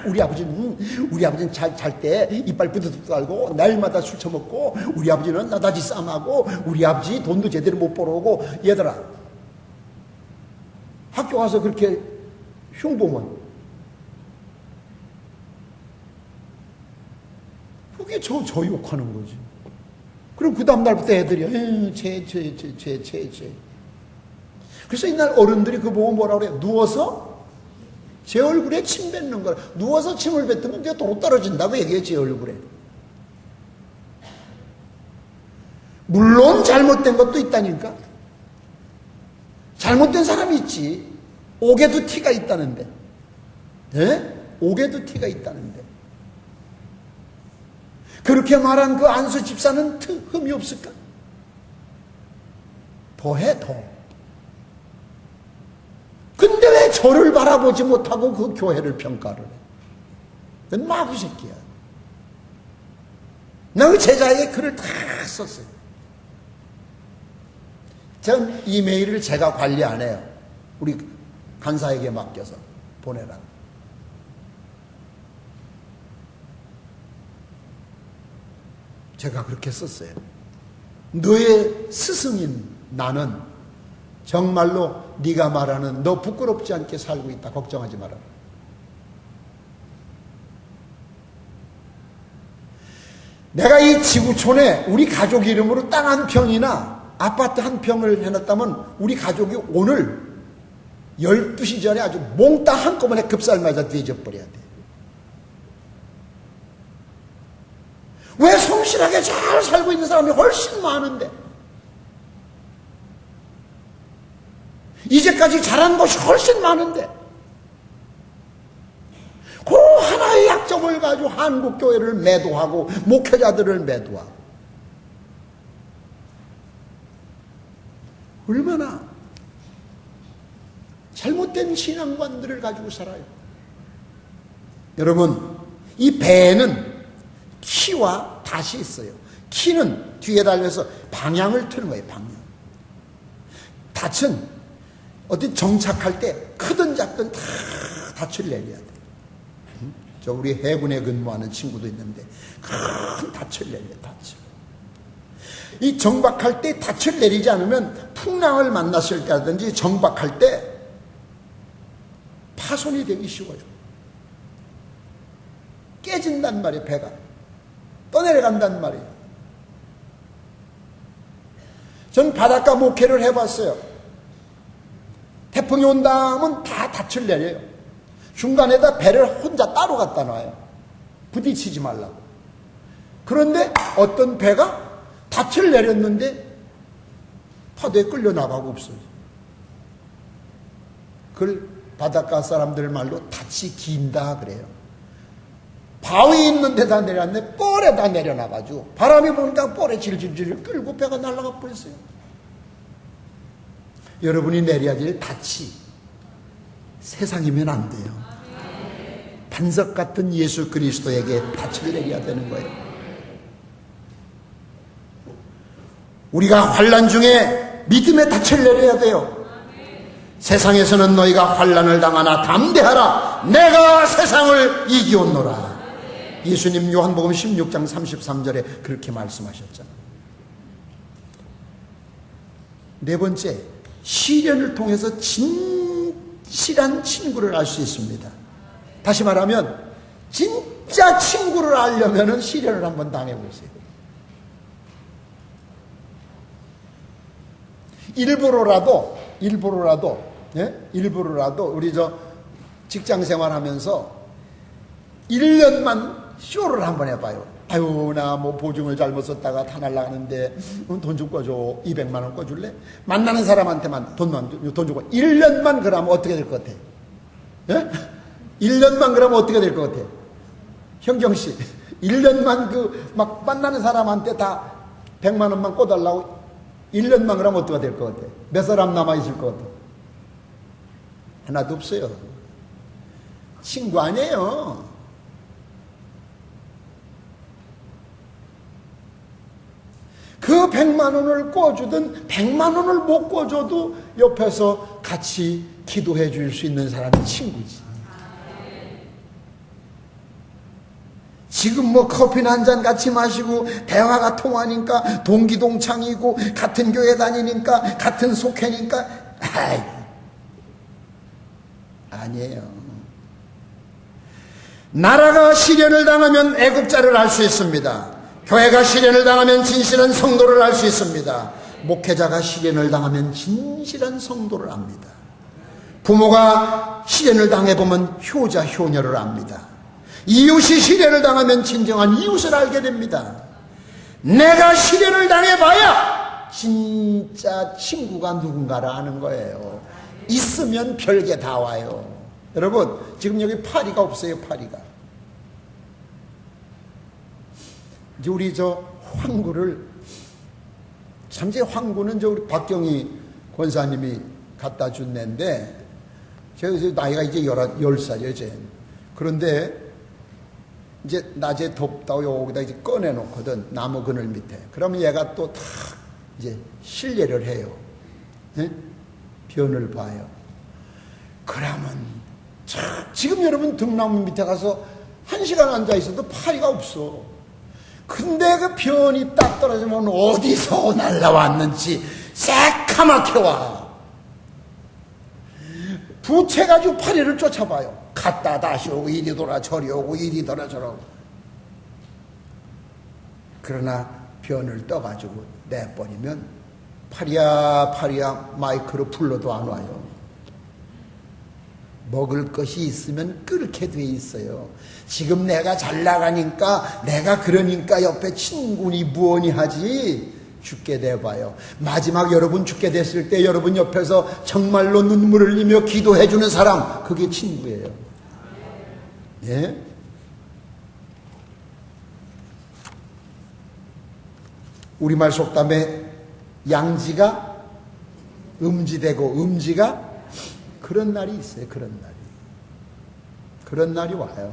우리 아버지는 잘 때 이빨 부드득 달고 날마다 술 처먹고, 우리 아버지는 나다지 싸움하고, 우리 아버지 돈도 제대로 못 벌어오고. 얘들아, 학교 가서 그렇게 흉보면 그게 저 욕하는 거지. 그럼 그 다음날부터 애들이 죄. 그래서 이날 어른들이 그거 보고 뭐라 그래요? 누워서 제 얼굴에 침 뱉는 거라. 누워서 침을 뱉으면 이제 도로 떨어진다고 얘기해요. 제 얼굴에. 물론 잘못된 것도 있다니까. 잘못된 사람이 있지. 옥에도 티가 있다는데. 예? 옥에도 티가 있다는데. 그렇게 말한 그 안수 집사는 흠이 없을까? 더해, 더. 근데 왜 저를 바라보지 못하고 그 교회를 평가를 해? 그건 마귀 새끼야. 나 그 제자에게 글을 다 썼어요. 전 이메일을 제가 관리 안 해요. 우리 간사에게 맡겨서 보내라고. 제가 그렇게 썼어요. 너의 스승인 나는 정말로 네가 말하는 너 부끄럽지 않게 살고 있다. 걱정하지 마라. 내가 이 지구촌에 우리 가족 이름으로 땅 한 평이나 아파트 한 평을 해놨다면 우리 가족이 오늘 12시 전에 아주 몽땅 한꺼번에 급살 맞아 뒤져버려야 돼. 왜 성실하게 잘 살고 있는 사람이 훨씬 많은데, 이제까지 잘한 것이 훨씬 많은데, 그 하나의 약점을 가지고 한국교회를 매도하고 목회자들을 매도하고, 얼마나 잘못된 신앙관들을 가지고 살아요. 여러분, 이 배에는 키와 닷이 있어요. 키는 뒤에 달려서 방향을 트는 거예요. 방향. 닷은 어디 정착할 때 크든 작든 다 닷을 내려야 돼. 저 우리 해군에 근무하는 친구도 있는데 큰 닷을 내려요. 닷을. 이 정박할 때 닷을 내리지 않으면 풍랑을 만났을 때라든지 정박할 때 파손이 되기 쉬워요. 깨진단 말이에요. 배가 떠내려간단 말이에요. 전 바닷가 목회를 해봤어요. 태풍이 온다 하면 다 닻을 내려요. 중간에다 배를 혼자 따로 갖다 놔요. 부딪히지 말라고. 그런데 어떤 배가 닻을 내렸는데 파도에 끌려 나가고 없어요. 그걸 바닷가 사람들 말로 닻이 긴다 그래요. 바위 있는 데다 내렸는데 뻘에다 내려놔가지고 바람이 부니까 뻘에 질질질 끌고 배가 날아가 버렸어요. 여러분이 내려야 될 닻이 세상이면 안 돼요. 반석 같은 예수 그리스도에게 닻을 내려야 되는 거예요. 우리가 환난 중에 믿음의 닻을 내려야 돼요. 세상에서는 너희가 환난을 당하나 담대하라. 내가 세상을 이기었노라. 예수님 요한복음 16장 33절에 그렇게 말씀하셨잖아요. 네 번째, 시련을 통해서 진실한 친구를 알 수 있습니다. 다시 말하면 진짜 친구를 알려면 시련을 한번 당해보세요. 일부러라도 우리 직장 생활하면서 1년만 쇼를 한번 해봐요. 아유, 나 뭐 보증을 잘못 썼다가 다 날라가는데 돈 좀 꺼줘. 200만 원 꺼줄래? 만나는 사람한테만 돈 주고 1년만 그러면 어떻게 될 것 같아? 예? 1년만 그러면 어떻게 될 것 같아? 형경씨, 1년만 막 만나는 사람한테 다 100만 원만 꺼달라고 1년만 그러면 어떻게 될 것 같아? 몇 사람 남아있을 것 같아? 하나도 없어요. 친구 아니에요. 그 100만 원을 꿔주든 100만 원을 못 꿔줘도 옆에서 같이 기도해 줄 수 있는 사람이 친구지. 지금 뭐 커피나 한잔 같이 마시고 대화가 통하니까 동기동창이고 같은 교회 다니니까 같은 속회니까 아니에요. 나라가 시련을 당하면 애국자를 알 수 있습니다. 교회가 시련을 당하면 진실한 성도를 알 수 있습니다. 목회자가 시련을 당하면 진실한 성도를 압니다. 부모가 시련을 당해보면 효자 효녀를 압니다. 이웃이 시련을 당하면 진정한 이웃을 알게 됩니다. 내가 시련을 당해봐야 진짜 친구가 누군가를 아는 거예요. 있으면 별게 다 와요. 여러분, 지금 여기 파리가 없어요. 파리가. 이제 우리 황구를, 참제 황구는 우리 박경희 권사님이 갖다 준 애인데, 제가 나이가 이제 10살이에요, 이제. 그런데 이제 낮에 덥다고 여기다 이제 꺼내놓거든, 나무 그늘 밑에. 그러면 얘가 또 다 이제 실례를 해요. 네? 변을 봐요. 그러면 지금 여러분 등나무 밑에 가서 1시간 앉아 있어도 파리가 없어. 근데 그 변이 딱 떨어지면 어디서 날라왔는지 새카맣게 와. 부채가지고 파리를 쫓아봐요. 갔다 다시 오고 이리 돌아 저리 오고 이리 돌아 저리 오고. 그러나 변을 떠가지고 내버리면 파리야 파리야 마이크로 불러도 안 와요. 먹을 것이 있으면 끓게 돼 있어요. 지금 내가 잘 나가니까 내가 그러니까 옆에 친구니 무언이 하지. 죽게 돼봐요. 마지막 여러분 죽게 됐을 때 여러분 옆에서 정말로 눈물을 흘리며 기도해 주는 사람, 그게 친구예요. 예? 우리말 속담에 양지가 음지되고 음지가 그런 날이 있어요. 그런 날이 와요.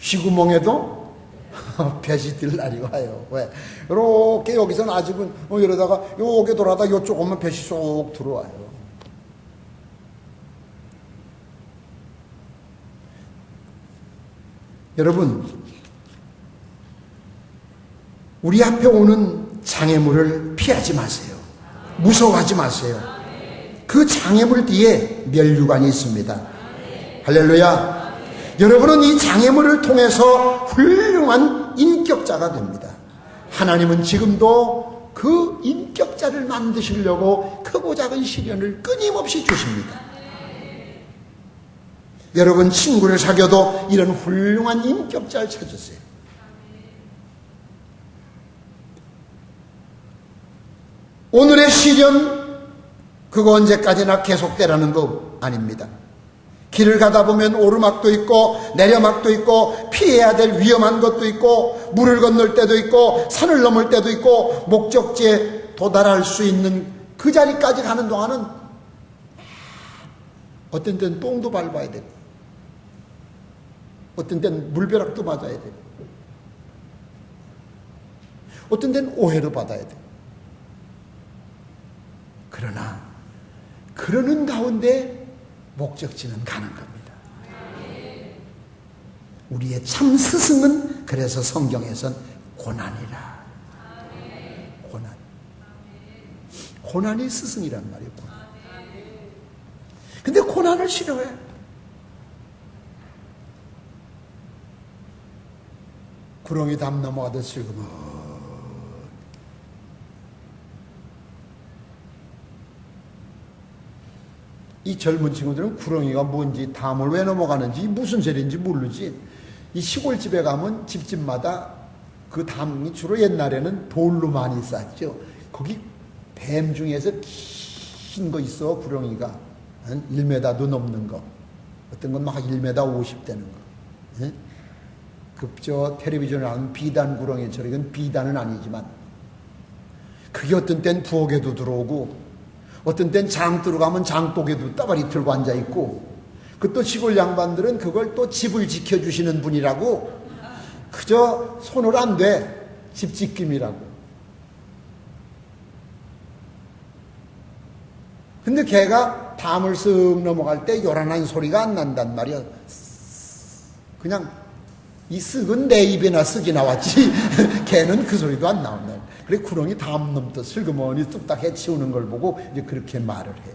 쉬구멍에도 배시 들 날이 와요. 왜? 이렇게 여기서는 아직은 이러다가 요게 돌아다 요쪽 오면 배시 쏙 들어와요. 여러분, 우리 앞에 오는 장애물을 피하지 마세요. 무서워하지 마세요. 그 장애물 뒤에 면류관이 있습니다. 할렐루야. 여러분은 이 장애물을 통해서 훌륭한 인격자가 됩니다. 하나님은 지금도 그 인격자를 만드시려고 크고 작은 시련을 끊임없이 주십니다. 여러분 친구를 사귀어도 이런 훌륭한 인격자를 찾으세요. 오늘의 시련, 그거 언제까지나 계속되라는 거 아닙니다. 길을 가다 보면 오르막도 있고 내려막도 있고 피해야 될 위험한 것도 있고 물을 건널 때도 있고 산을 넘을 때도 있고 목적지에 도달할 수 있는 그 자리까지 가는 동안은 어떤 때는 똥도 밟아야 되고 어떤 때는 물벼락도 맞아야 되고 어떤 때는 오해도 받아야 되고. 그러나 그러는 가운데 목적지는 가는 겁니다. 우리의 참 스승은 그래서 성경에선 고난이라. 고난. 고난이 스승이란 말이에요. 근데 고난을 싫어해. 구렁이 담 넘어가듯 슬그머. 이 젊은 친구들은 구렁이가 뭔지, 담을 왜 넘어가는지, 무슨 소리인지 모르지. 이 시골집에 가면 집집마다 그 담이 주로 옛날에는 돌로 많이 쌌죠. 거기 뱀 중에서 긴 거 있어, 구렁이가. 1m도 넘는 거. 어떤 건 막 1m 50 되는 거. 예? 텔레비전에 나오는 비단 구렁이처럼, 이건 비단은 아니지만, 그게 어떤 땐 부엌에도 들어오고, 어떤 땐 장터로 가면 장독에도 따발이 들고 앉아있고, 그 또 시골 양반들은 그걸 또 집을 지켜주시는 분이라고, 그저 손을 안 대. 집지킴이라고. 근데 걔가 담을 쓱 넘어갈 때 요란한 소리가 안 난단 말이야. 그냥 이 쓱은 내 입에나 쓱이 나왔지 걔는 그 소리도 안 나온다. 그래 구렁이 담 넘듯 슬그머니 뚝딱 해치우는 걸 보고 이제 그렇게 말을 해.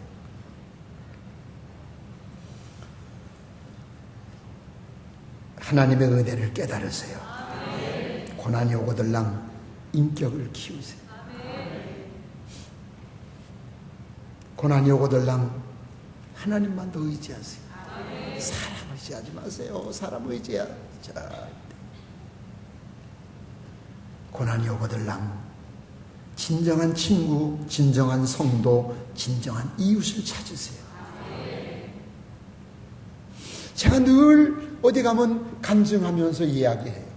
하나님의 은혜를 깨달으세요. 고난이 오고들랑 인격을 키우세요. 고난이 오고들랑 하나님만 더 의지하세요. 사람 의지하지 마세요. 사람 의지하자. 고난이 오고들랑 진정한 친구, 진정한 성도, 진정한 이웃을 찾으세요. 제가 늘 어디 가면 간증하면서 이야기해요.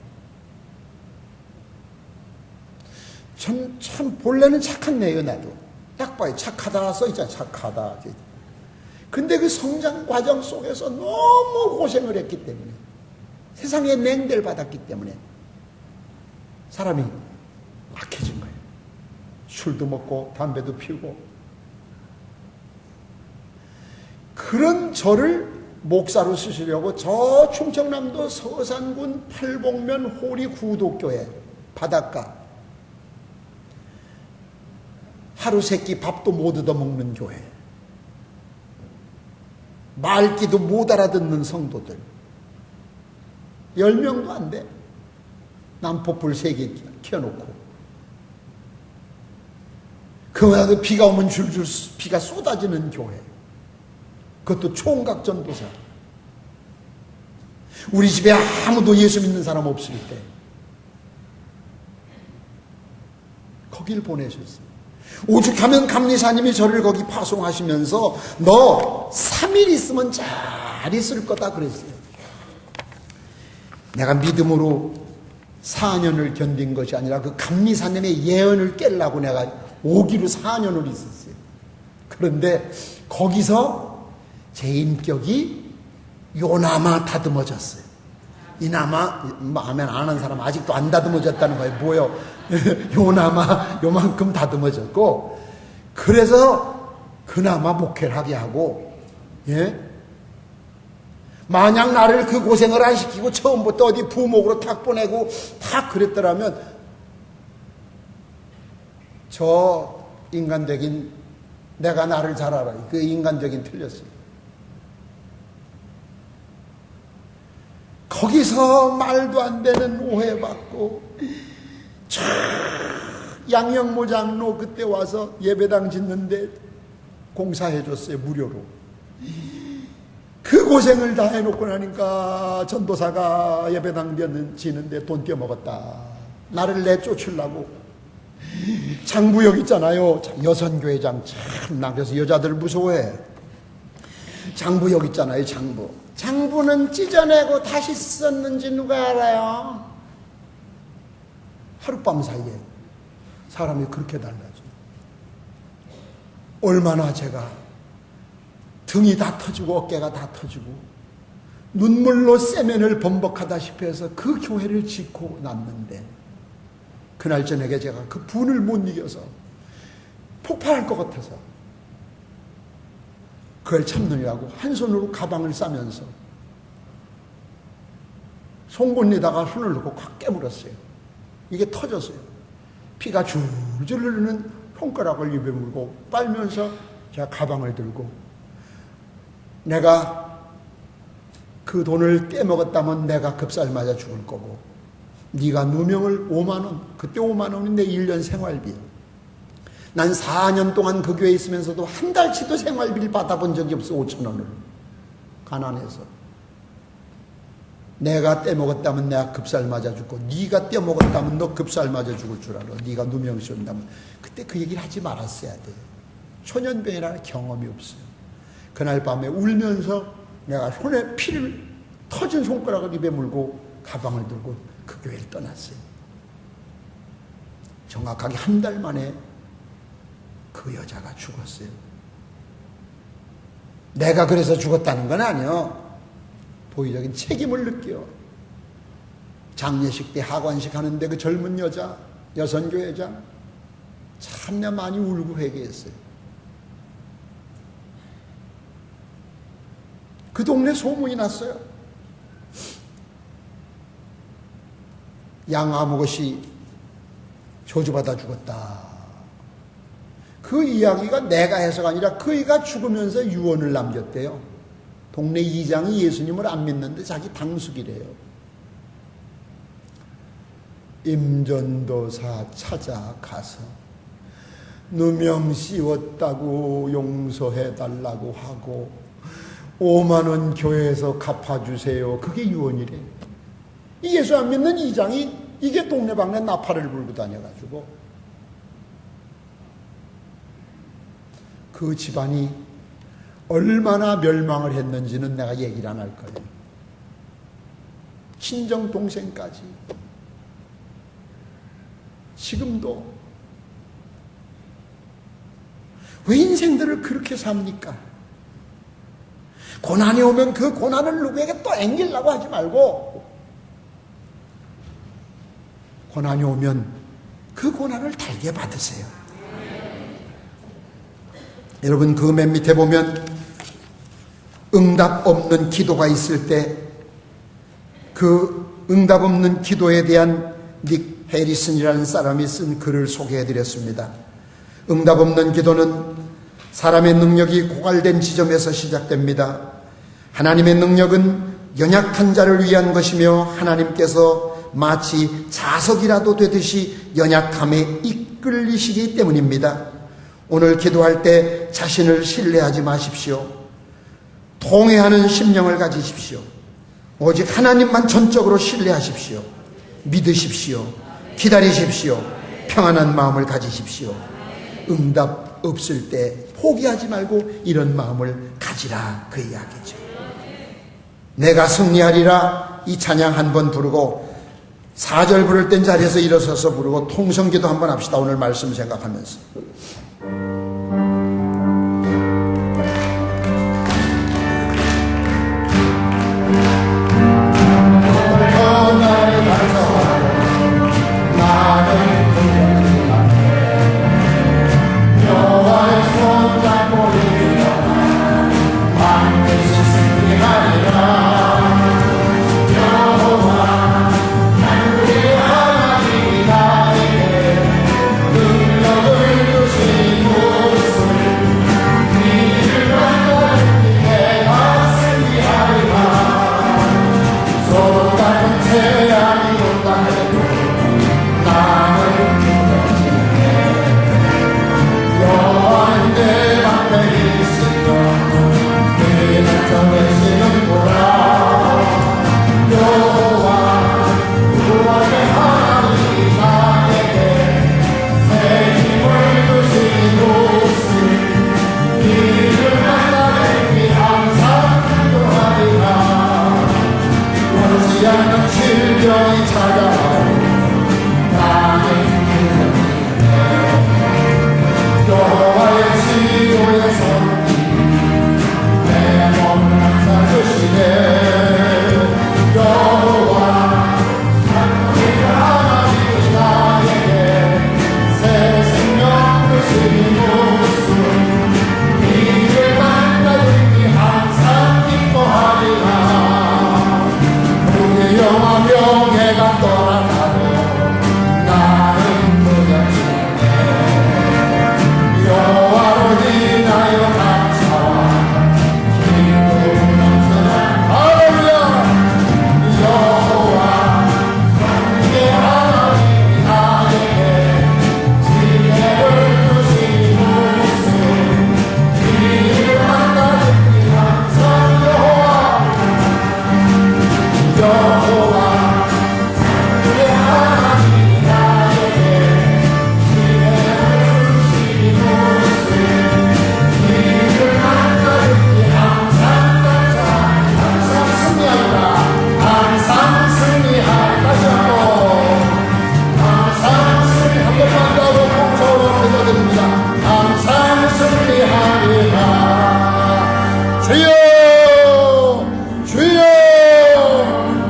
참 본래는 착한 애요. 나도 딱 봐요. 착하다 써있잖아. 착하다. 근데 그 성장 과정 속에서 너무 고생을 했기 때문에, 세상에 냉대를 받았기 때문에 사람이 악해진 거예요. 술도 먹고 담배도 피우고. 그런 저를 목사로 쓰시려고 저 충청남도 서산군 팔복면 호리 구독교회 바닷가, 하루 세끼 밥도 못 얻어먹는 교회, 말귀도 못 알아듣는 성도들 10명도 안 돼. 난폭불 3개 켜놓고, 그마다 비가 오면 줄줄 비가 쏟아지는 교회, 그것도 총각 전도사. 우리 집에 아무도 예수 믿는 사람 없을 때 거길 보내셨어요. 오죽하면 감리사님이 저를 거기 파송하시면서 너 3일 있으면 잘 있을 거다 그랬어요. 내가 믿음으로 4년을 견딘 것이 아니라 그 감리사님의 예언을 깨려고 내가 오기로 4년을 있었어요. 그런데 거기서 제 인격이 요나마 다듬어졌어요. 이나마 마음에 안 하는 사람 아직도 안 다듬어졌다는 거예요. 뭐요? 요나마 요만큼 다듬어졌고, 그래서 그나마 목회를 하게 하고, 예? 만약 나를 그 고생을 안 시키고 처음부터 어디 부목으로 탁 보내고 탁 그랬더라면 저 인간적인, 내가 나를 잘 알아요. 그 인간적인 틀렸어요. 거기서 말도 안 되는 오해받고, 양영모 장로 그때 와서 예배당 짓는데 공사해줬어요. 무료로. 그 고생을 다 해놓고 나니까 전도사가 예배당 짓는데 돈 떼먹었다. 나를 내쫓으려고. 장부역 있잖아요. 여선교회장 참나. 그래서 여자들 무서워해. 장부역 있잖아요. 장부는 찢어내고 다시 썼는지 누가 알아요? 하룻밤 사이에 사람이 그렇게 달라져. 얼마나 제가 등이 다 터지고 어깨가 다 터지고 눈물로 세면을 범벅하다시피 해서 그 교회를 짓고 났는데, 그날 저녁에 제가 그 분을 못 이겨서 폭발할 것 같아서 그걸 참느냐고 한 손으로 가방을 싸면서 송곳니에다가 손을 넣고 콱 깨물었어요. 이게 터졌어요. 피가 줄줄 흐르는 손가락을 입에 물고 빨면서 제가 가방을 들고, 내가 그 돈을 떼먹었다면 내가 급살 맞아 죽을 거고, 네가 누명을 5만 원, 그때 5만 원이 내 1년 생활비. 난 4년 동안 그 교회에 있으면서도 한 달치도 생활비를 받아본 적이 없어. 5천 원을. 가난해서. 내가 떼먹었다면 내가 급살 맞아 죽고, 네가 떼먹었다면 너 급살 맞아 죽을 줄 알아. 네가 누명 씌운다면. 그때 그 얘기를 하지 말았어야 돼. 초년병이라는 경험이 없어요. 그날 밤에 울면서 내가 손에 피를 터진 손가락을 입에 물고 가방을 들고 그 교회를 떠났어요. 정확하게 한 달 만에 그 여자가 죽었어요. 내가 그래서 죽었다는 건 아니요. 도의적인 책임을 느껴. 장례식 때 하관식 하는데 그 젊은 여자, 여선교회장 참나 많이 울고 회개했어요. 그 동네 소문이 났어요. 양아무것이 저주받아 죽었다. 그 이야기가 내가 해서가 아니라 그이가 죽으면서 유언을 남겼대요. 동네 이장이 예수님을 안 믿는데 자기 당숙이래요. 임전도사 찾아가서 누명 씌웠다고 용서해달라고 하고 5만 원 교회에서 갚아주세요. 그게 유언이래. 예수 안 믿는 이장이 이게 동네방네 나팔을 불고 다녀가지고 그 집안이 얼마나 멸망을 했는지는 내가 얘기를 안 할 거예요. 친정 동생까지. 지금도 왜 인생들을 그렇게 삽니까? 고난이 오면 그 고난을 누구에게 또 앵기려고 하지 말고, 고난이 오면 그 고난을 달게 받으세요. 여러분, 그 맨 밑에 보면 응답 없는 기도가 있을 때 그 응답 없는 기도에 대한 닉 해리슨이라는 사람이 쓴 글을 소개해드렸습니다. 응답 없는 기도는 사람의 능력이 고갈된 지점에서 시작됩니다. 하나님의 능력은 연약한 자를 위한 것이며 하나님께서 마치 자석이라도 되듯이 연약함에 이끌리시기 때문입니다. 오늘 기도할 때 자신을 신뢰하지 마십시오. 통회하는 심령을 가지십시오. 오직 하나님만 전적으로 신뢰하십시오. 믿으십시오. 기다리십시오. 평안한 마음을 가지십시오. 응답 없을 때 포기하지 말고 이런 마음을 가지라, 그 이야기죠. 내가 승리하리라 이 찬양 한번 부르고 4절 부를 땐 자리에서 일어서서 부르고 통성기도 한번 합시다. 오늘 말씀 생각하면서. 능력을 주시 주여 주여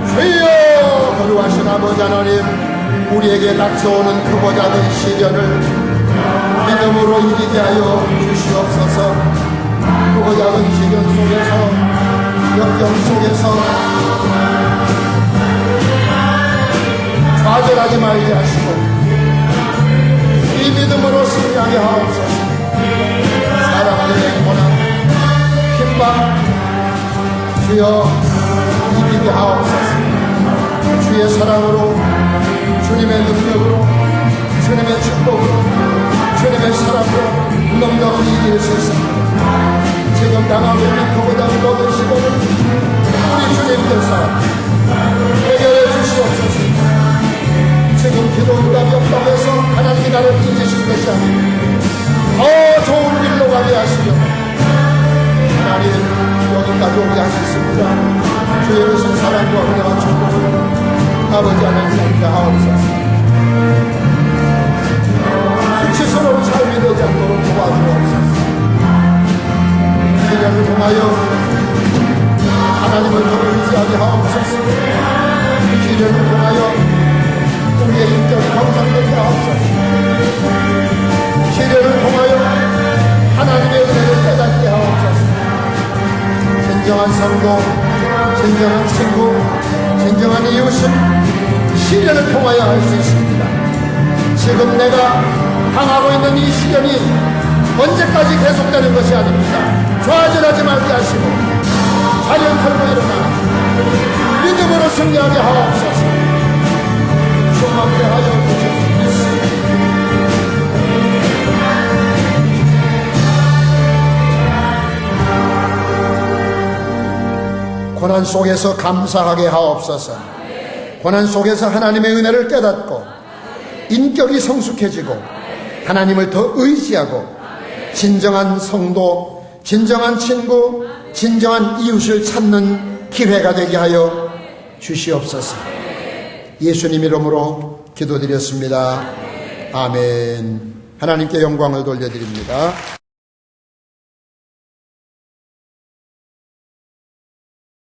주여. 거룩하신 아버지 하나님, 우리에게 닥쳐오는 그 보좌된 시련을 믿음으로 이기게 하여 주시옵소서. 그 보좌된 시련 속에서, 역경 속에서 좌절하지 말게 하시고 이 믿음으로 승리하게 하옵소서. 사랑하는 고난, 힘방 주여 이기게 하옵소서. 주의 사랑으로, 주님의 능력으로, 주님의 축복으로, 주님의 사랑으로 넉넉히 이길 수 있습니다. 지금 당하고 있는 그보다 모든 시간을 우리 주님께서 해결해 주시옵소서. 지금 기도 응답이 없다고 해서 하나님이 나를 잊으신 것이 아니고 더 좋은 길로 가게 하시려 하나님 여기까지 오게 하셨습니다. 주의 크신 사랑과 은혜와 축복을 아버지 하나님께 하옵소서. 수치스러운 삶이 되지 않도록 도와주옵소서. 시련을 통하여 하나님을 더 의지하게 하옵소서. 시련을 통하여 우리의 인격이 형성되게 하옵소서. 시련을 통하여 하나님의 은혜를 깨닫게 하옵소서. 진정한 성도, 진정한 친구, 진정한 이웃은 시련을 통하여 할 수 있습니다. 지금 내가 당하고 있는 이 시련이 언제까지 계속되는 것이 아닙니다. 좌절하지 말게 하시고 자리를 털고 일어나 믿음으로 승리하게 하옵소서. 충만케 하여 주시옵소서. 고난 속에서 감사하게 하옵소서. 고난 속에서 하나님의 은혜를 깨닫고 인격이 성숙해지고 하나님을 더 의지하고 진정한 성도, 진정한 친구, 진정한 이웃을 찾는 기회가 되게 하여 주시옵소서. 예수님 이름으로 기도드렸습니다. 아멘. 하나님께 영광을 돌려드립니다.